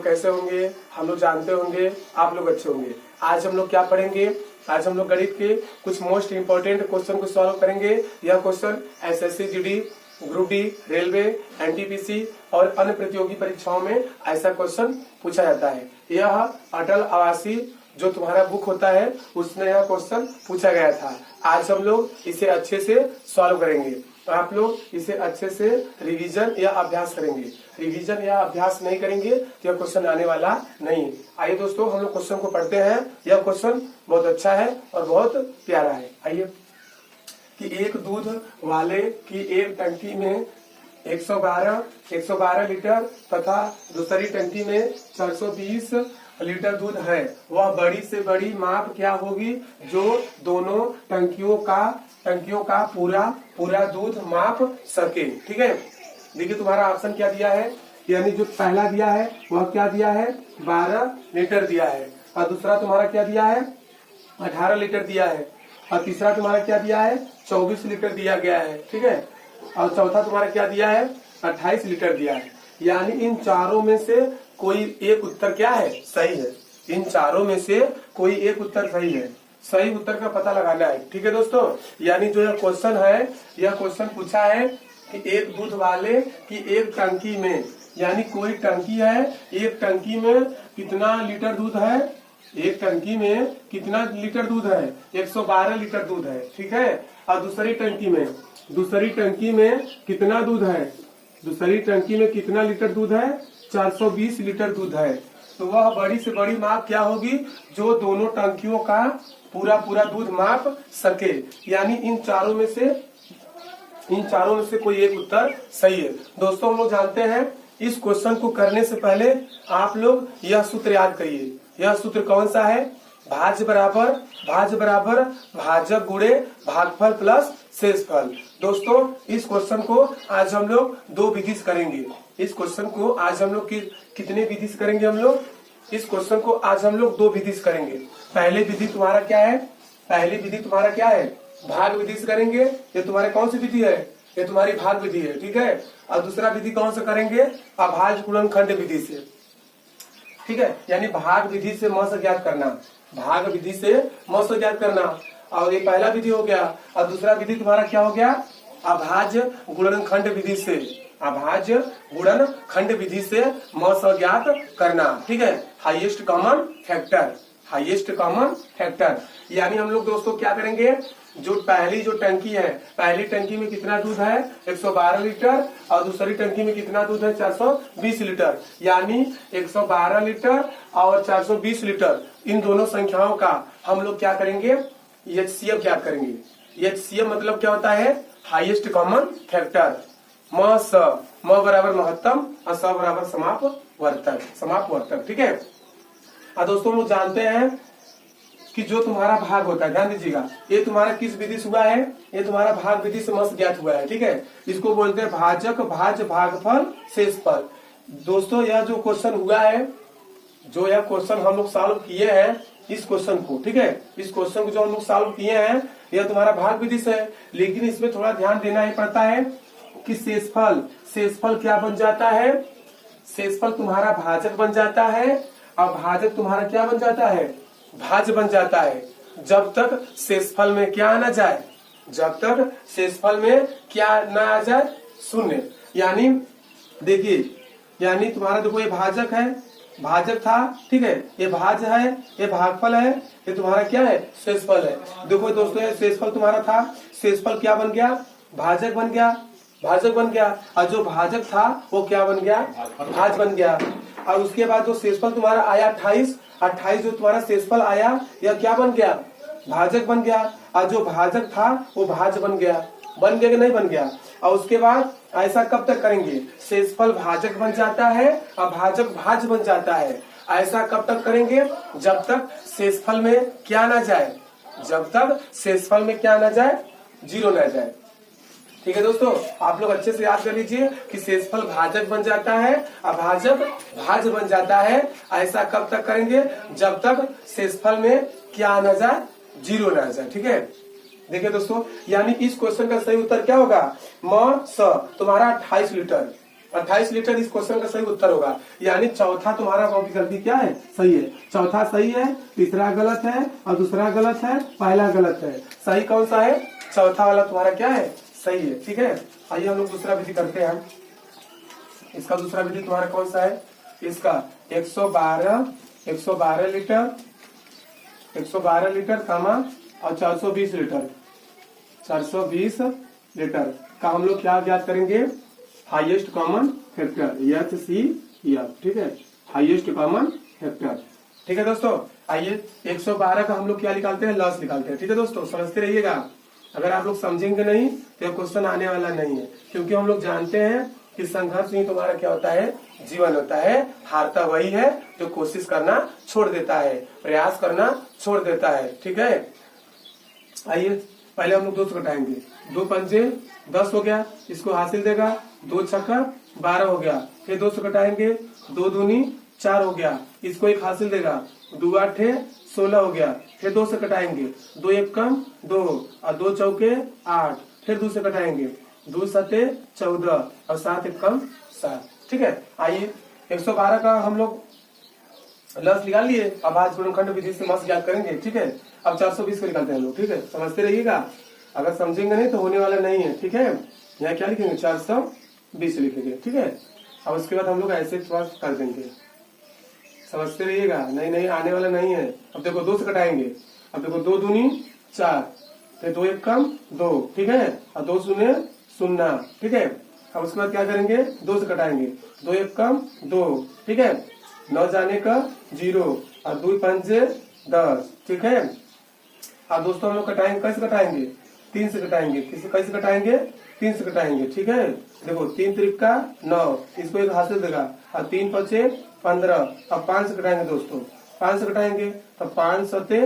लोग कैसे होंगे, हम लोग जानते होंगे, आप लोग अच्छे होंगे। आज हम लोग क्या पढ़ेंगे, आज हम लोग गणित के कुछ मोस्ट इंपोर्टेंट क्वेश्चन को सॉल्व करेंगे। यह question SSC GD, group D, railway, NTPC और अन्य प्रतियोगी परीक्षाओं में ऐसा क्वेश्चन पूछा जाता है। यह अटल आवासीय जो तुम्हारा बुक होता है उसमें यह क्वेश्चन पूछा गया था। आज हम लोग इसे अच्छे से सॉल्व करेंगे। आप लोग इसे अच्छे से रिवीजन या अभ्यास करेंगे। रिवीजन या अभ्यास नहीं करेंगे तो यह क्वेश्चन आने वाला नहीं। आइए दोस्तों हम लोग क्वेश्चन को पढ़ते हैं। यह क्वेश्चन बहुत अच्छा है और बहुत प्यारा है। आइए कि एक दूध वाले की एक टंकी में 112 लीटर तथा दूसरी टंकी में 420 लीटर दूध है। वह बड़ी से बड़ी माप क्या होगी जो दोनों टंकियों का पूरा दूध माप सके। ठीक है, देखिए तुम्हारा ऑप्शन क्या दिया है, यानी जो पहला दिया है वह क्या दिया है 12 लीटर दिया है, और दूसरा तुम्हारा क्या दिया है 18 लीटर दिया है, और तीसरा तुम्हारा क्या दिया है 24 लीटर दिया गया है। ठीक है, और चौथा तुम्हारा क्या दिया है 28 लीटर दिया है। यानी इन चारों में से कोई एक उत्तर क्या है सही है। इन चारों में से कोई एक उत्तर सही है। सही उत्तर का पता लगाना है। ठीक है दोस्तों, यानी जो यह क्वेश्चन है, यह क्वेश्चन पूछा है कि एक दूध वाले की एक टंकी में, यानी कोई टंकी है, एक टंकी में कितना लीटर दूध है, एक टंकी में कितना लीटर दूध है 112 लीटर दूध है। ठीक है, और दूसरी टंकी में कितना दूध है, दूसरी टंकी में कितना लीटर दूध है 420 लीटर दूध है। तो वह बड़ी से बड़ी माप क्या होगी जो दोनों टंकियों का पूरा दूध माप सके। यानी इन चारों में से कोई एक उत्तर सही है। दोस्तों हम लोग जानते हैं इस क्वेश्चन को करने से पहले आप लोग यह सूत्र याद करिए। यह सूत्र कौन सा है, भाज्य बराबर भाजक गुणे भागफल प्लस शेषफल। दोस्तों इस क्वेश्चन को आज हम लोग दो विधि से करेंगे। इस क्वेश्चन को आज हम लोग कितने विधि से करेंगे, हम लोग इस क्वेश्चन को आज हम लोग दो विधि से करेंगे। पहली विधि तुम्हारा क्या है भाग विधि से करेंगे। ये तुम्हारे कौन सी विधि है, ये तुम्हारी भाग विधि है। ठीक है, और दूसरा विधि कौन सा करेंगे अभाज्य गुणनखंड विधि से। ठीक है, यानी भाग विधि से म से ज्ञात करना, भाग विधि से म से ज्ञात करना। और ये पहला विधि हो गया, और दूसरा विधि तुम्हारा क्या हो गया अभाज्य गुणनखंड विधि से, अभाज्य गुणनखंड विधि से म से ज्ञात करना। ठीक है, हाईएस्ट कॉमन फैक्टर। यानी हम लोग दोस्तों क्या करेंगे, जो पहली टंकी है, पहली टंकी में कितना दूध है 112 लीटर, और दूसरी टंकी में कितना दूध है 420 लीटर। यानी 112 लीटर और 420 लीटर इन दोनों संख्याओं का हम लोग क्या करेंगे एचसीएफ ज्ञात करेंगे। एचसीएफ मतलब क्या होता है हाईएस्ट कॉमन फैक्टर। म बराबर महत्तम और स बराबर समापवर्तक। ठीक है, और दोस्तों हम लोग जानते हैं कि जो तुम्हारा भाग होता है, ध्यान दीजिएगा, ये तुम्हारा किस विधि से हुआ है, ये तुम्हारा भाग विधि से मस्त ज्ञात हुआ है। ठीक है, इसको बोलते हैं भाजक भाज्य भागफल शेषफल। दोस्तों यह जो क्वेश्चन हुआ है, जो यह क्वेश्चन हम लोग सॉल्व किए हैं इस क्वेश्चन को, ठीक है, इस क्वेश्चन को जो हम लोग सॉल्व किए हैं यह तुम्हारा भाग विधि से है। लेकिन इसमें थोड़ा ध्यान देना ही पड़ता है कि शेषफल क्या बन जाता है, शेषफल तुम्हारा भाजक बन जाता है, और भाजक तुम्हारा क्या बन जाता है भाज्य बन जाता है, जब तक शेषफल में क्या ना जाए, जब तक शेषफल में क्या ना आ जाए शून्य। यानी देखिए, यानी तुम्हारा देखो ये भाजक है, भाजक था, ठीक है, ये भाज्य है, ये भागफल है, ये तुम्हारा क्या है शेषफल है। देखो दोस्तों ये शेषफल तुम्हारा था, शेषफल क्या बन गया भाजक बन गया, और जो भाजक था वो क्या बन गया भाज्य बन गया। और उसके बाद जो शेषफल तुम्हारा आया 28 जो तुम्हारा शेषफल आया यह क्या बन गया भाजक बन गया, और जो भाजक था वो भाज्य बन गया कि नहीं बन गया। और उसके बाद ऐसा कब तक करेंगे, शेषफल भाजक बन जाता है और भाजक भाज्य बन जाता है। ऐसा कब तक करेंगे, जब तक शेषफल में क्या ना जाए, जब तक शेषफल में क्या ना जाए 0 ना जाए। ठीक है दोस्तों, आप लोग अच्छे से याद कर लीजिए कि शेषफल भाजक बन जाता है और भाजक भाज्य बन जाता है। ऐसा कब तक करेंगे, जब तक शेषफल में क्या ना जाए 0 ना जाए। ठीक है, देखिए दोस्तों, यानी इस क्वेश्चन का सही उत्तर क्या होगा म स तुम्हारा 28 लीटर, 28 लीटर इस क्वेश्चन का सही उत्तर होगा। यानी चौथा तुम्हारा विकल्प क्या है, सही है। चौथा सही है, तीसरा गलत है और दूसरा गलत है, पहला गलत है। सही कौन सा है, चौथा वाला तुम्हारा क्या है, सही है। ठीक है, आइए हम लोग दूसरा विधि करते हैं। इसका दूसरा विधि तुम्हारा कौन सा है, इसका 112 लीटर 112 लीटर कामा और 420 लीटर 420 लीटर का हम लोग क्या ज्ञात करेंगे, हाईएस्ट कॉमन फैक्टर HCF। ठीक है, हाईएस्ट कॉमन फैक्टर। ठीक है दोस्तों, आइए 112 का हम लोग क्या निकालते हैं, लॉस निकालते हैं। ठीक है दोस्तों, समझते रहिएगा। अगर आप लोग समझेंगे नहीं तो क्वेश्चन आने वाला नहीं है, क्योंकि हम लोग जानते हैं कि संघर्ष ही तुम्हारा क्या होता है, जीवन होता है। हारता वही है जो कोशिश करना छोड़ देता है, प्रयास करना छोड़ देता है। ठीक है, आइए पहले हम लोग 2 घटाएंगे। 2 पंजे 10 हो गया, इसको हासिल देगा। 2 छक्का 12 हो गया, फिर 2 घटाएंगे। 2 दूनी 4 हो गया, इसको एक हासिल देगा। 2 आठे 16 हो गया, फिर 2 से कटाएंगे। 2 एक कम 2 और 2 चौके 8, फिर 2 से कटाएंगे। 2 सते 14 और 7 एक कम 7। ठीक है, आइए 112 का हम लोग लस निकाल लिए। अब आज गुणनखंड विधि से मस्त ज्ञात करेंगे। ठीक है, अब 420 को निकालते हैं लोग। ठीक है, समझते रहिएगा। अगर समझेंगे नहीं तो होने वाला नहीं है। ठीक है, यहाँ क्या लिखेंगे, 420 लिखेंगे। ठीक है, अब उसके बाद हम लोग ऐसे कर देंगे। समझते रहिएगा, नहीं आने वाला नहीं है। अब देखो 2 से कटाएंगे। अब देखो 2 दूनी 4, फिर 2 एक कम 2। ठीक है, और 2 शून्य 0। ठीक है, अब उसके बाद क्या करेंगे, 2 से कटाएंगे। 2 एक कम 2। ठीक है, 9 जाने का 0 और 2 पंजे 10। ठीक है, अब दोस्तों हम लोग कटाएंगे, कैसे कटाएंगे, 3 से कटाएंगे। कैसे कटाएंगे, 3 से कटाएंगे। ठीक है, देखो 3 त्रिक का 9, इसको एक हासिल देगा। और 3 पचे 15। अब 5 से कटाएंगे दोस्तों, 5 से कटाएंगे तो 5 सते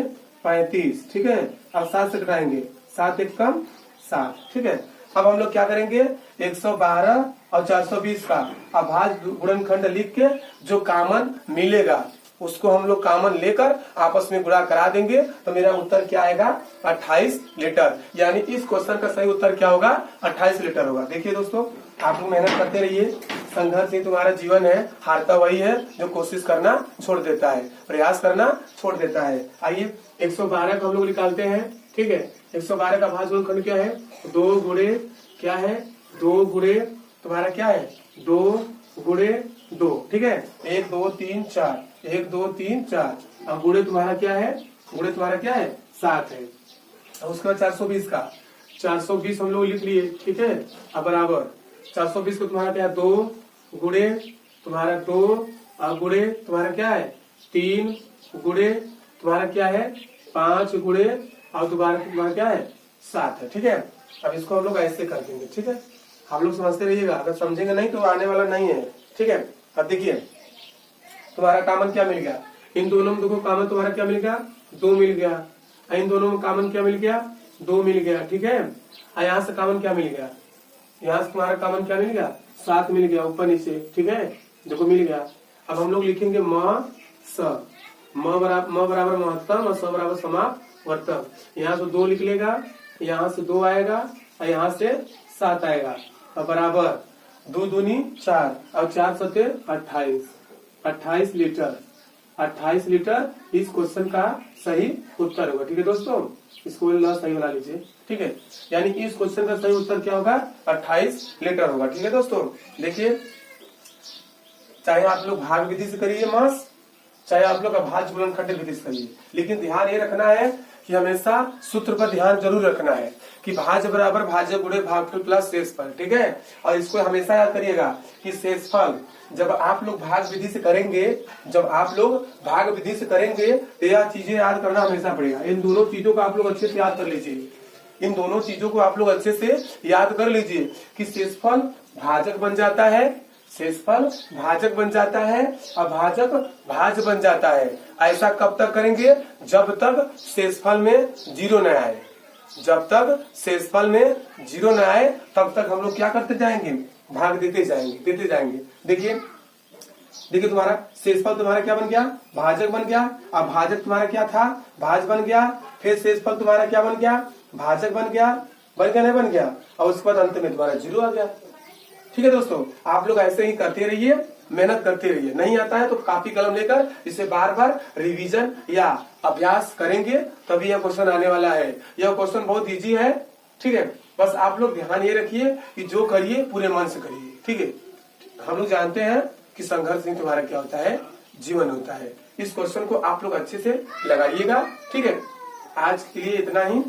35। ठीक है, अब 7 से कटाएंगे। 7 एक कम 7। ठीक है, अब हम लोग क्या करेंगे, 112 और 420 का अभाज्य गुणनखंड लिख के जो कॉमन मिलेगा उसको हम लोग कॉमन लेकर आपस में गुणा करा देंगे। तो मेरा उत्तर क्या आएगा, 28 लीटर। यानी इस क्वेश्चन का सही उत्तर क्या होगा, 28 लीटर होगा। देखिए दोस्तों, आप लोग मेहनत करते रहिए। संघर्ष ही तुम्हारा जीवन है। हारता वही है जो कोशिश करना छोड़ देता है, प्रयास करना छोड़ देता है। आइए 112 को हम लोग निकालते हैं। ठीक है, 112 का भाज्य गुणनखंड क्या है, 2 गुणे क्या है, 2 गुणे तुम्हारा क्या है, 2 गुणे 2। ठीक है, 1 2 3 4, 1 2 3 4। अब गुणे तुम्हारा क्या है, गुणे तुम्हारा क्या है, 7 है। और उसके बाद 420 का 420 हम लोग लिख लिए। ठीक है, अब बराबर 420 को तुम्हारा क्या है, 2 गुणे तुम्हारा 2 और गुणे तुम्हारा क्या है, 3 गुणे तुम्हारा क्या है, 5 गुणे और तुम्हारा क्या है, 7 है। ठीक है, अब इसको हम लोग ऐसे कर देंगे। ठीक है, हम लोग समझते रहिएगा। अगर समझेंगे नहीं तो आने वाला नहीं है। ठीक है, अब देखिए तुम्हारा कॉमन क्या मिल गया, इन दोनों में देखो कॉमन तुम्हारा क्या मिल गया, 2 मिल गया। इन दोनों में कॉमन क्या मिल गया, 2 मिल गया। ठीक है, यहाँ से कॉमन क्या मिल गया, यहाँ से तुम्हारा कॉमन क्या मिल गया, 7 मिल गया ऊपर नीचे। ठीक है, देखो मिल गया। अब हम लोग लिखेंगे म बराबर महत्तम और स बराबर समावर्तक। यहाँ से 2 लिख लेगा, यहाँ से 2 आएगा और यहाँ से 7 आएगा। और बराबर 2 दूनी 4 और 4 सते 28 लीटर। 28 लीटर इस क्वेश्चन का सही उत्तर होगा। ठीक है दोस्तों, इसको सही बना लीजिए। ठीक है, यानी इस क्वेश्चन का सही उत्तर क्या होगा, 28 लीटर होगा। ठीक है दोस्तों, देखिए चाहे आप लोग भाग विधि से करिए मास, चाहे आप लोग अभाज्य गुणनखंड विधि से करिए, लेकिन ध्यान ये रखना है कि हमेशा सूत्र पर ध्यान जरूर रखना है कि भाज्य बराबर भाज्य गुणे भागफल प्लस शेषफल। ठीक है, और इसको हमेशा याद करिएगा कि शेषफल जब आप लोग भाग विधि से करेंगे, जब आप लोग भाग विधि से करेंगे तो यह चीजें याद करना हमेशा पड़ेगा। इन दोनों चीजों को आप लोग अच्छे से याद कर लीजिए। इन दोनों चीजों को आप लोग अच्छे से याद कर लीजिए कि शेषफल भाजक बन जाता है, शेषफल भाजक बन जाता है और भाजक भाज्य बन जाता है। ऐसा कब तक करेंगे, जब तक शेषफल में 0 न आए। जब तक शेषफल में 0 न आए तब तक हम लोग क्या करते जाएंगे, भाग देते जाएंगे। देखिए तुम्हारा शेषफल तुम्हारा क्या बन गया, भाजक बन गया। अब भाजक तुम्हारा क्या था, भाज्य बन गया। फिर शेषफल तुम्हारा क्या बन गया, भाजक बन गया नहीं बन गया। और उसके बाद अंत में तुम्हारा 0 आ गया। ठीक है दोस्तों, आप लोग ऐसे ही करते रहिए, मेहनत करते रहिए। नहीं आता है तो कॉपी कलम लेकर इसे बार बार रिवीजन या अभ्यास करेंगे तभी यह क्वेश्चन आने वाला है। यह क्वेश्चन बहुत इजी है, ठीक है। बस आप लोग ध्यान ये रखिए कि जो करिए पूरे मन से करिए, ठीक है। हम लोग जानते हैं कि संघर्ष ही तुम्हारा क्या होता है, जीवन होता है। इस क्वेश्चन को आप लोग अच्छे से लगाइएगा, ठीक है। आज के लिए इतना ही।